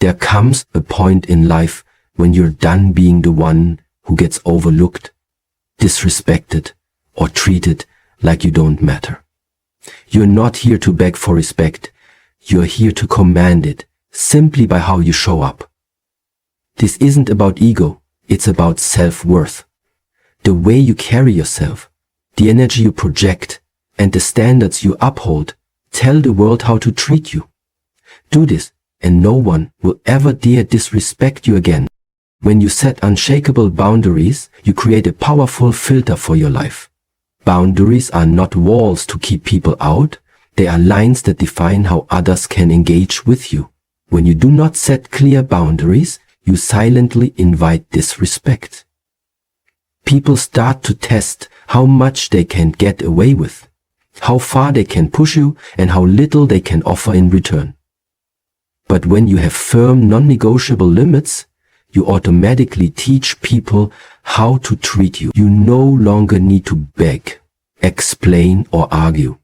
There comes a point in life when you're done being the one who gets overlooked, disrespected, or treated like you don't matter. You're not here to beg for respect. You're here to command it, simply by how you show up. This isn't about ego, it's about self-worth. The way you carry yourself, the energy you project, and the standards you uphold tell the world how to treat you. Do this, and no one will ever dare disrespect you again. When you set unshakable boundaries, you create a powerful filter for your life. Boundaries are not walls to keep people out. They are lines that define how others can engage with you. When you do not set clear boundaries, you silently invite disrespect. People start to test how much they can get away with, how far they can push you, and how little they can offer in return. But when you have firm, non-negotiable limits, you automatically teach people how to treat you. You no longer need to beg, explain, or argue.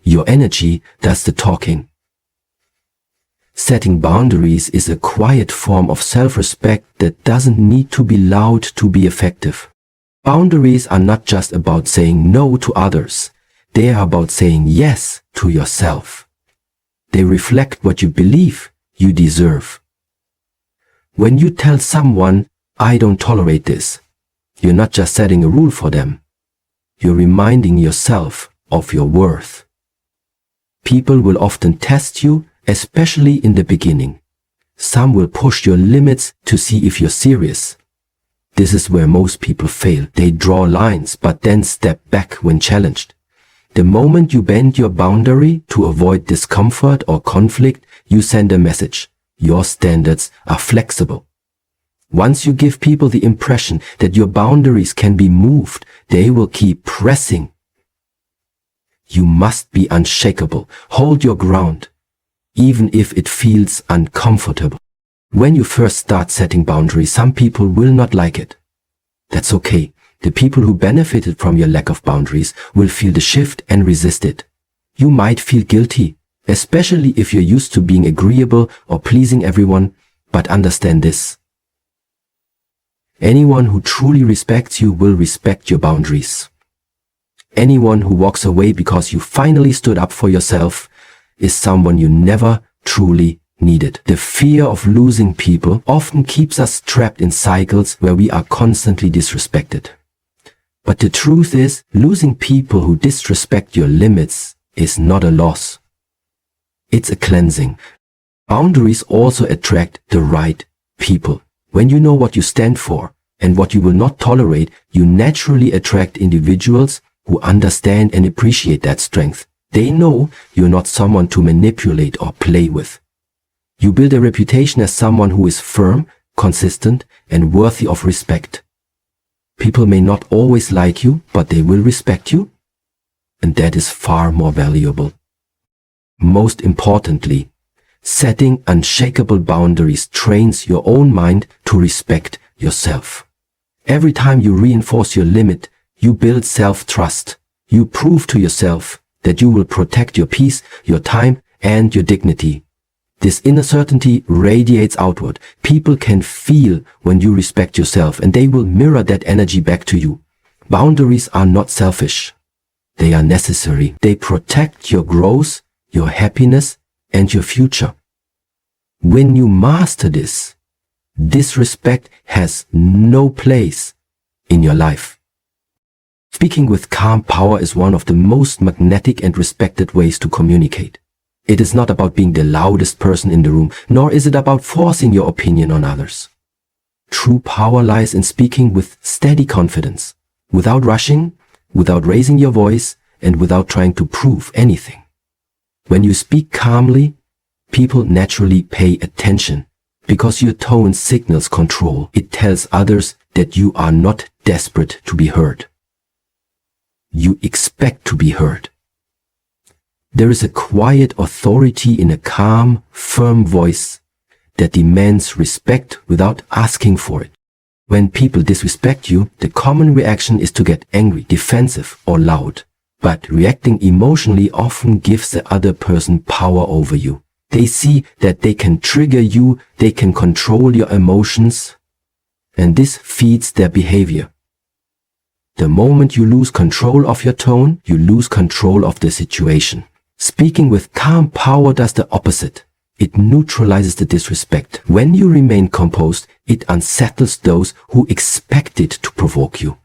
Your energy does the talking. Setting boundaries is a quiet form of self-respect that doesn't need to be loud to be effective. Boundaries are not just about saying no to others. They are about saying yes to yourself. They reflect what you believe you deserve. When you tell someone, "I don't tolerate this," you're not just setting a rule for them. You're reminding yourself of your worth. People will often test you, especially in the beginning. Some will push your limits to see if you're serious. This is where most people fail. They draw lines, but then step back when challenged. The moment you bend your boundary to avoid discomfort or conflict, you send a message. Your standards are flexible. Once you give people the impression that your boundaries can be moved, they will keep pressing. You must be unshakable. Hold your ground, even if it feels uncomfortable. When you first start setting boundaries, some people will not like it. That's okay. The people who benefited from your lack of boundaries will feel the shift and resist it. You might feel guilty, especially if you're used to being agreeable or pleasing everyone, but understand this. Anyone who truly respects you will respect your boundaries. Anyone who walks away because you finally stood up for yourself is someone you never truly needed. The fear of losing people often keeps us trapped in cycles where we are constantly disrespected. But the truth is, losing people who disrespect your limits is not a loss. It's a cleansing. Boundaries also attract the right people. When you know what you stand for and what you will not tolerate, you naturally attract individuals who understand and appreciate that strength. They know you're not someone to manipulate or play with. You build a reputation as someone who is firm, consistent, and worthy of respect. People may not always like you, but they will respect you, and that is far more valuable. Most importantly, setting unshakable boundaries trains your own mind to respect yourself. Every time you reinforce your limit, you build self-trust. You prove to yourself that you will protect your peace, your time, and your dignity. This inner certainty radiates outward. People can feel when you respect yourself, and they will mirror that energy back to you. Boundaries are not selfish. They are necessary. They protect your growth, your happiness, and your future. When you master this, disrespect has no place in your life. Speaking with calm power is one of the most magnetic and respected ways to communicate. It is not about being the loudest person in the room, nor is it about forcing your opinion on others. True power lies in speaking with steady confidence, without rushing, without raising your voice, and without trying to prove anything. When you speak calmly, people naturally pay attention, because your tone signals control. It tells others that you are not desperate to be heard. You expect to be heard. There is a quiet authority in a calm, firm voice that demands respect without asking for it. When people disrespect you, the common reaction is to get angry, defensive, or loud. But reacting emotionally often gives the other person power over you. They see that they can trigger you, they can control your emotions, and this feeds their behavior. The moment you lose control of your tone, you lose control of the situation. Speaking with calm power does the opposite. It neutralizes the disrespect. When you remain composed, it unsettles those who expect it to provoke you.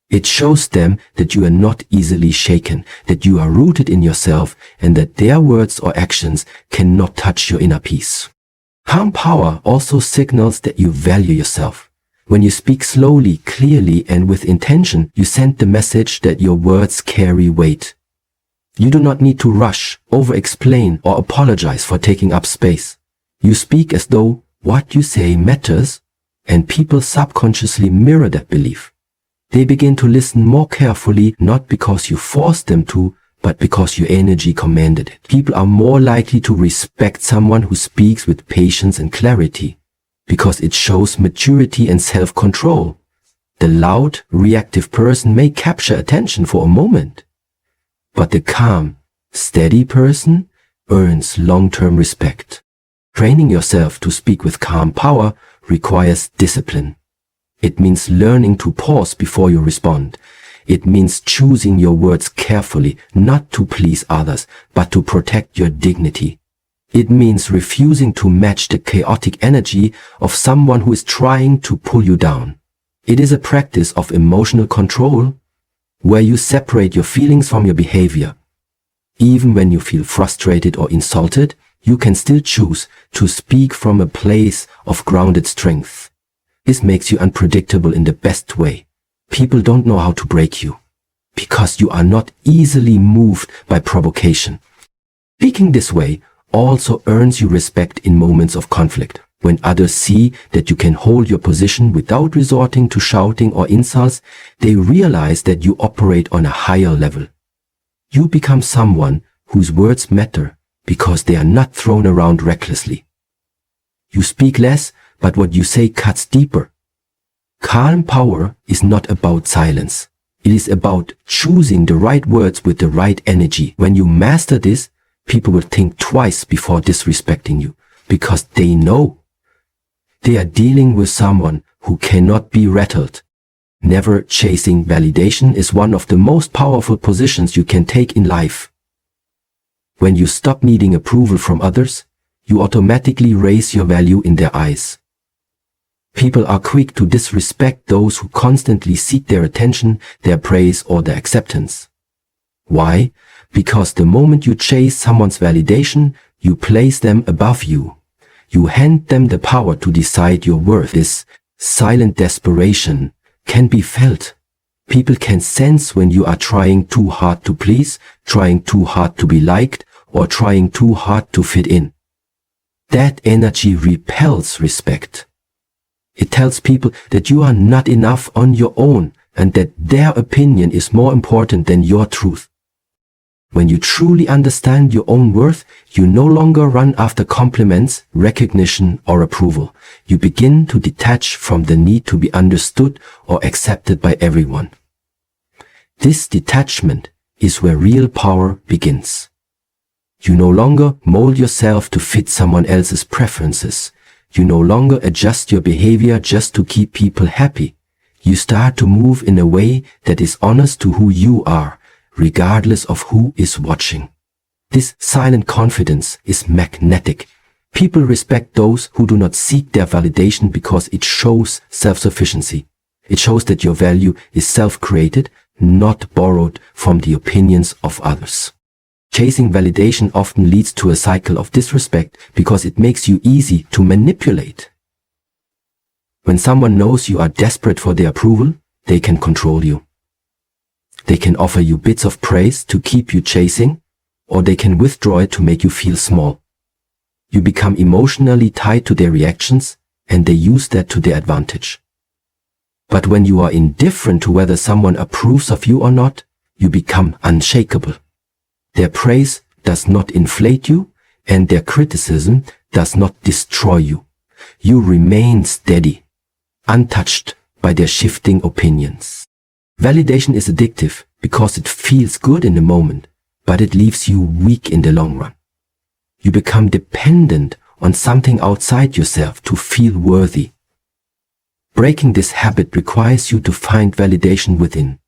It shows them that you are not easily shaken, that you are rooted in yourself, and that their words or actions cannot touch your inner peace. Calm power also signals that you value yourself. When you speak slowly, clearly, and with intention, you send the message that your words carry weight. You do not need to rush, over-explain, or apologize for taking up space. You speak as though what you say matters, and people subconsciously mirror that belief. They begin to listen more carefully, not because you forced them to, but because your energy commanded it. People are more likely to respect someone who speaks with patience and clarity, because it shows maturity and self-control. The loud, reactive person may capture attention for a moment, but the calm, steady person earns long-term respect. Training yourself to speak with calm power requires discipline. It means learning to pause before you respond. It means choosing your words carefully, not to please others, but to protect your dignity. It means refusing to match the chaotic energy of someone who is trying to pull you down. It is a practice of emotional control, where you separate your feelings from your behavior. Even when you feel frustrated or insulted, you can still choose to speak from a place of grounded strength. This makes you unpredictable in the best way. People don't know how to break you, because you are not easily moved by provocation. Speaking this way also earns you respect in moments of conflict. When others see that you can hold your position without resorting to shouting or insults, they realize that you operate on a higher level. You become someone whose words matter because they are not thrown around recklessly. You speak less, but what you say cuts deeper. Calm power is not about silence. It is about choosing the right words with the right energy. When you master this, people will think twice before disrespecting you, because they know they are dealing with someone who cannot be rattled. Never chasing validation is one of the most powerful positions you can take in life. When you stop needing approval from others, you automatically raise your value in their eyes. People are quick to disrespect those who constantly seek their attention, their praise, or their acceptance. Why? Because the moment you chase someone's validation, you place them above you. You hand them the power to decide your worth. This silent desperation can be felt. People can sense when you are trying too hard to please, trying too hard to be liked, or trying too hard to fit in. That energy repels respect. It tells people that you are not enough on your own and that their opinion is more important than your truth. When you truly understand your own worth, you no longer run after compliments, recognition, or approval. You begin to detach from the need to be understood or accepted by everyone. This detachment is where real power begins. You no longer mold yourself to fit someone else's preferences. You no longer adjust your behavior just to keep people happy. You start to move in a way that is honest to who you are, regardless of who is watching. This silent confidence is magnetic. People respect those who do not seek their validation because it shows self-sufficiency. It shows that your value is self-created, not borrowed from the opinions of others. Chasing validation often leads to a cycle of disrespect because it makes you easy to manipulate. When someone knows you are desperate for their approval, they can control you. They can offer you bits of praise to keep you chasing, or they can withdraw it to make you feel small. You become emotionally tied to their reactions, and they use that to their advantage. But when you are indifferent to whether someone approves of you or not, you become unshakable. Their praise does not inflate you, and their criticism does not destroy you. You remain steady, untouched by their shifting opinions. Validation is addictive because it feels good in the moment, but it leaves you weak in the long run. You become dependent on something outside yourself to feel worthy. Breaking this habit requires you to find validation within.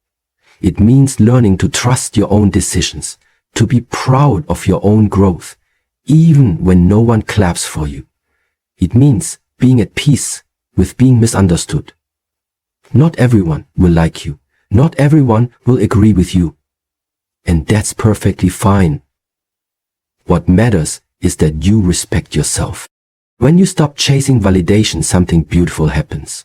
It means learning to trust your own decisions, to be proud of your own growth, even when no one claps for you. It means being at peace with being misunderstood. Not everyone will like you. Not everyone will agree with you. And that's perfectly fine. What matters is that you respect yourself. When you stop chasing validation, something beautiful happens.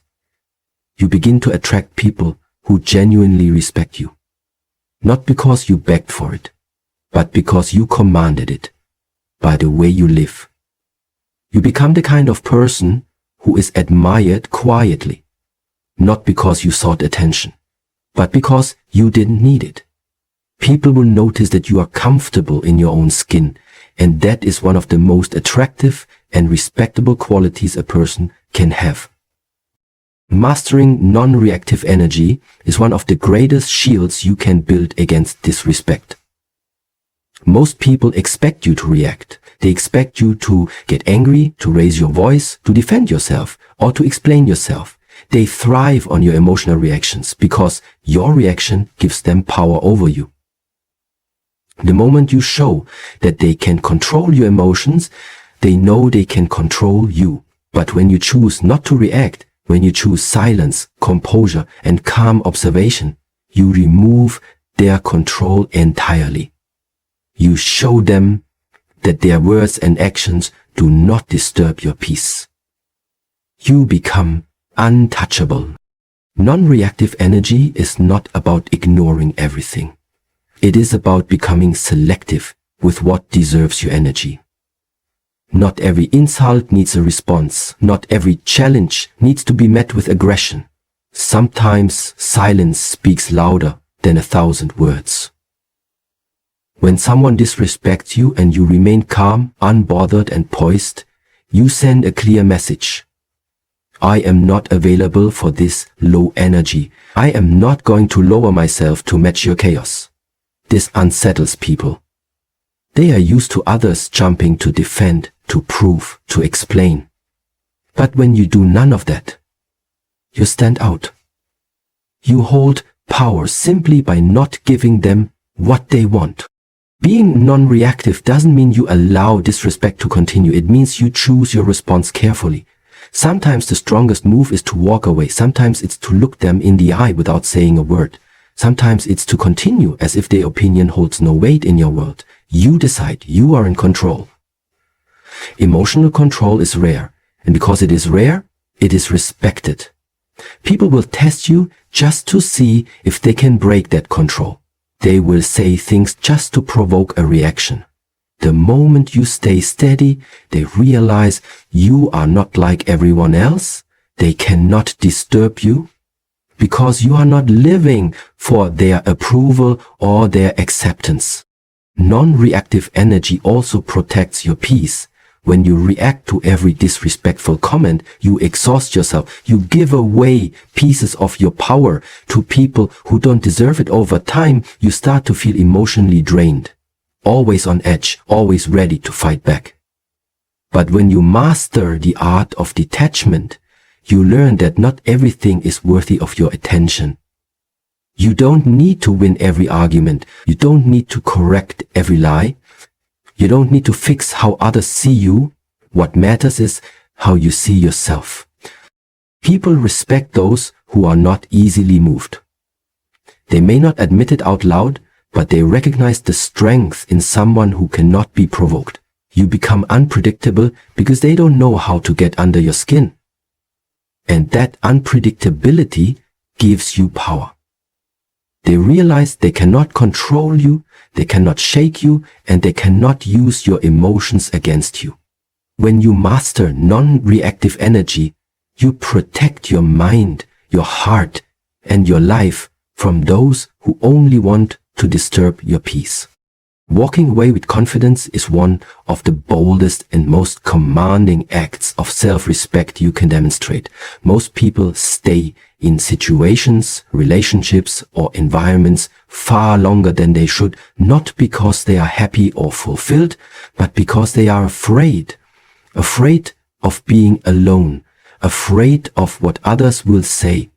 You begin to attract people who genuinely respect you. Not because you begged for it, but because you commanded it by the way you live. You become the kind of person who is admired quietly, not because you sought attention, but because you didn't need it. People will notice that you are comfortable in your own skin, and that is one of the most attractive and respectable qualities a person can have. Mastering non-reactive energy is one of the greatest shields you can build against disrespect. Most people expect you to react. They expect you to get angry, to raise your voice, to defend yourself, or to explain yourself. They thrive on your emotional reactions because your reaction gives them power over you. The moment you show that they can control your emotions, they know they can control you. But when you choose not to react, when you choose silence, composure, and calm observation, you remove their control entirely. You show them that their words and actions do not disturb your peace. You become untouchable. Non-reactive energy is not about ignoring everything. It is about becoming selective with what deserves your energy. Not every insult needs a response. Not every challenge needs to be met with aggression. Sometimes silence speaks louder than 1,000 words. When someone disrespects you and you remain calm, unbothered, and poised, you send a clear message. I am not available for this low energy. I am not going to lower myself to match your chaos. This unsettles people. They are used to others jumping to defend, to prove, to explain. But when you do none of that, you stand out. You hold power simply by not giving them what they want. Being non-reactive doesn't mean you allow disrespect to continue. It means you choose your response carefully. Sometimes the strongest move is to walk away. Sometimes it's to look them in the eye without saying a word. Sometimes it's to continue as if their opinion holds no weight in your world. You decide. You are in control. Emotional control is rare, and because it is rare, it is respected. People will test you just to see if they can break that control. They will say things just to provoke a reaction. The moment you stay steady, they realize you are not like everyone else. They cannot disturb you because you are not living for their approval or their acceptance. Non-reactive energy also protects your peace. When you react to every disrespectful comment, you exhaust yourself. You give away pieces of your power to people who don't deserve it. Over time, you start to feel emotionally drained, always on edge, always ready to fight back. But when you master the art of detachment, you learn that not everything is worthy of your attention. You don't need to win every argument. You don't need to correct every lie. You don't need to fix how others see you. What matters is how you see yourself. People respect those who are not easily moved. They may not admit it out loud, but they recognize the strength in someone who cannot be provoked. You become unpredictable because they don't know how to get under your skin. And that unpredictability gives you power. They realize they cannot control you, they cannot shake you, and they cannot use your emotions against you. When you master non-reactive energy, you protect your mind, your heart, and your life from those who only want to disturb your peace. Walking away with confidence is one of the boldest and most commanding acts of self-respect you can demonstrate. Most people stay in situations, relationships, or environments far longer than they should, not because they are happy or fulfilled, but because they are afraid. Afraid of being alone, afraid of what others will say,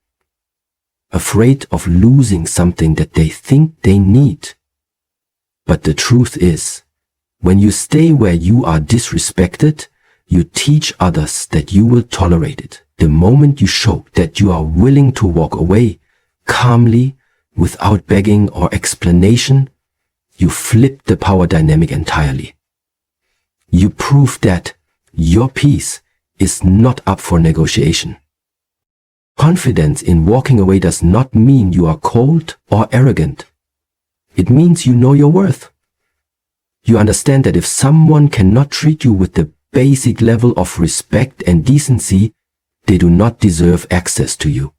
afraid of losing something that they think they need. But the truth is, when you stay where you are disrespected, you teach others that you will tolerate it. The moment you show that you are willing to walk away calmly, without begging or explanation, you flip the power dynamic entirely. You prove that your peace is not up for negotiation. Confidence in walking away does not mean you are cold or arrogant. It means you know your worth. You understand that if someone cannot treat you with the basic level of respect and decency, they do not deserve access to you.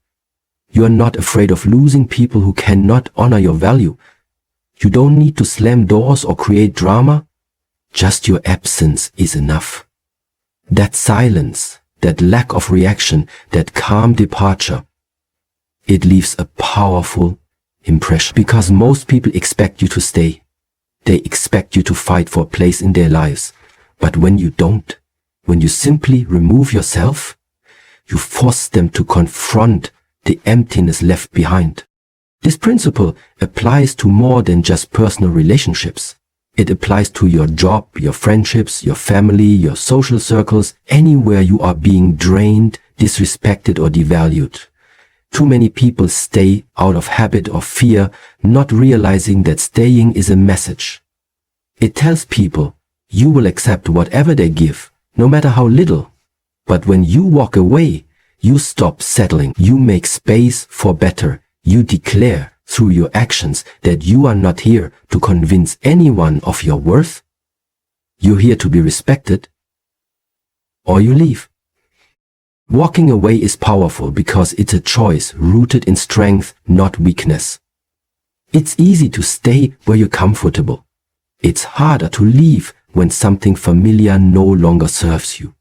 You are not afraid of losing people who cannot honor your value. You don't need to slam doors or create drama. Just your absence is enough. That silence, that lack of reaction, that calm departure, it leaves a powerful impression, because most people expect you to stay. They expect you to fight for a place in their lives. But when you don't, when you simply remove yourself, you force them to confront the emptiness left behind. This principle applies to more than just personal relationships. It applies to your job, your friendships, your family, your social circles, anywhere you are being drained, disrespected, or devalued. Too many people stay out of habit or fear, not realizing that staying is a message. It tells people you will accept whatever they give, no matter how little. But when you walk away, you stop settling. You make space for better. You declare through your actions that you are not here to convince anyone of your worth. You're here to be respected, or you leave. Walking away is powerful because it's a choice rooted in strength, not weakness. It's easy to stay where you're comfortable. It's harder to leave when something familiar no longer serves you.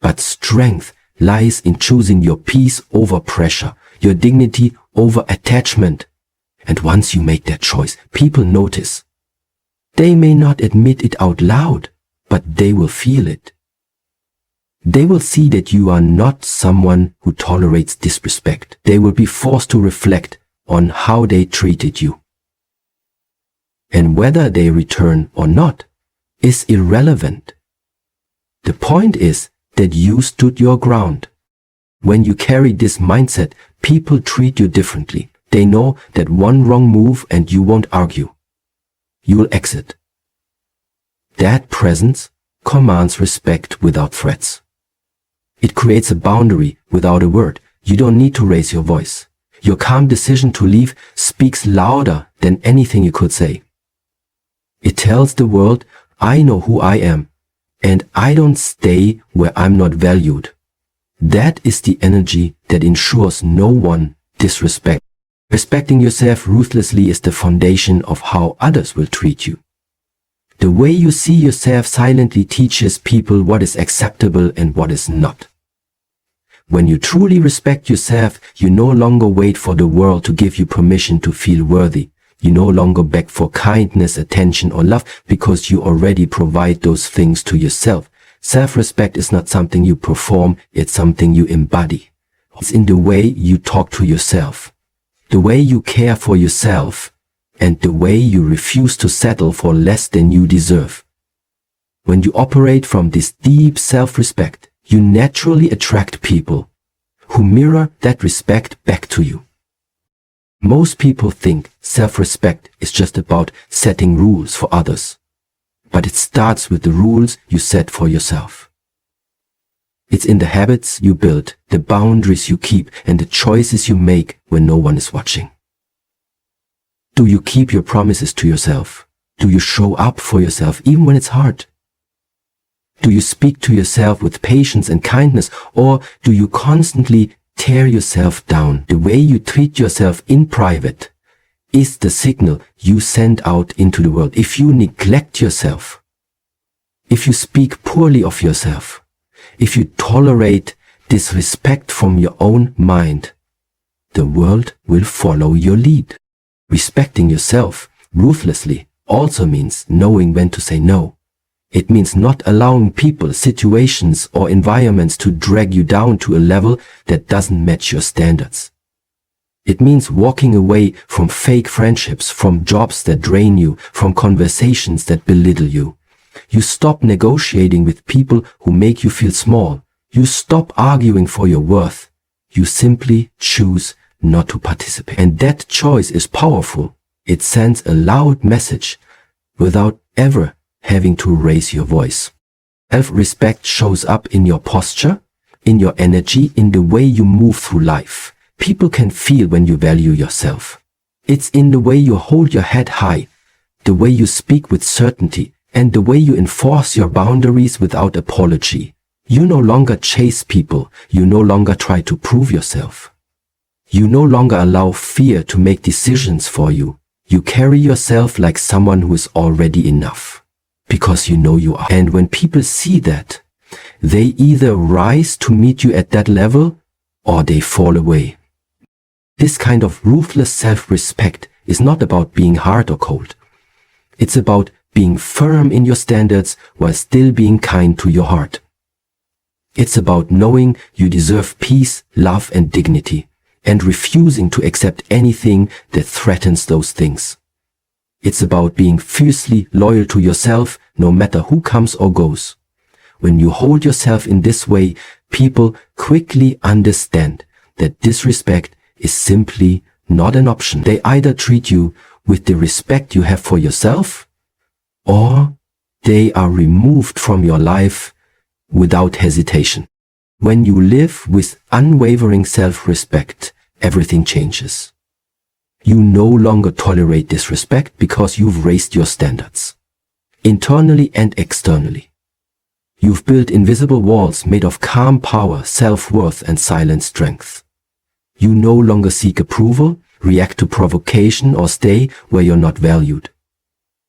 But strength lies in choosing your peace over pressure, your dignity over attachment. And once you make that choice, people notice. They may not admit it out loud, but they will feel it. They will see that you are not someone who tolerates disrespect. They will be forced to reflect on how they treated you. And whether they return or not is irrelevant. The point is that you stood your ground. When you carry this mindset, people treat you differently. They know that one wrong move and you won't argue. You will exit. That presence commands respect without threats. It creates a boundary without a word. You don't need to raise your voice. Your calm decision to leave speaks louder than anything you could say. It tells the world, I know who I am, and I don't stay where I'm not valued. That is the energy that ensures no one disrespect. Respecting yourself ruthlessly is the foundation of how others will treat you. The way you see yourself silently teaches people what is acceptable and what is not. When you truly respect yourself, you no longer wait for the world to give you permission to feel worthy. You no longer beg for kindness, attention, or love because you already provide those things to yourself. Self-respect is not something you perform, it's something you embody. It's in the way you talk to yourself, the way you care for yourself, and the way you refuse to settle for less than you deserve. When you operate from this deep self-respect, you naturally attract people who mirror that respect back to you. Most people think self-respect is just about setting rules for others, but it starts with the rules you set for yourself. It's in the habits you build, the boundaries you keep, and the choices you make when no one is watching. Do you keep your promises to yourself? Do you show up for yourself even when it's hard? Do you speak to yourself with patience and kindness, or do you constantly tear yourself down? The way you treat yourself in private is the signal you send out into the world. If you neglect yourself, if you speak poorly of yourself, if you tolerate disrespect from your own mind, the world will follow your lead. Respecting yourself ruthlessly also means knowing when to say no. It means not allowing people, situations, or environments to drag you down to a level that doesn't match your standards. It means walking away from fake friendships, from jobs that drain you, from conversations that belittle you. You stop negotiating with people who make you feel small. You stop arguing for your worth. You simply choose not to participate. And that choice is powerful. It sends a loud message without ever having to raise your voice. Self-respect shows up in your posture, in your energy, in the way you move through life. People can feel when you value yourself. It's in the way you hold your head high, the way you speak with certainty, and the way you enforce your boundaries without apology. You no longer chase people. You no longer try to prove yourself. You no longer allow fear to make decisions for you. You carry yourself like someone who is already enough, because you know you are. And when people see that, they either rise to meet you at that level, or they fall away. This kind of ruthless self-respect is not about being hard or cold. It's about being firm in your standards while still being kind to your heart. It's about knowing you deserve peace, love, and dignity, and refusing to accept anything that threatens those things. It's about being fiercely loyal to yourself, no matter who comes or goes. When you hold yourself in this way, people quickly understand that disrespect is simply not an option. They either treat you with the respect you have for yourself, or they are removed from your life without hesitation. When you live with unwavering self-respect, everything changes. You no longer tolerate disrespect because you've raised your standards, internally and externally. You've built invisible walls made of calm power, self-worth, and silent strength. You no longer seek approval, react to provocation, or stay where you're not valued.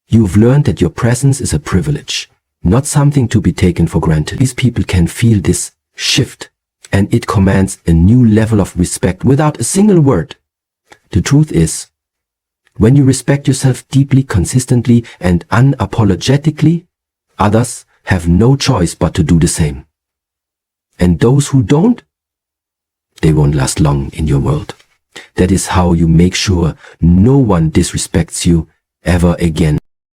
You've learned that your presence is a privilege, not something to be taken for granted. These people can feel this shift, and it commands a new level of respect without a single word. The truth is, when you respect yourself deeply, consistently, and unapologetically, others have no choice but to do the same. And those who don't, they won't last long in your world. That is how you make sure no one disrespects you ever again.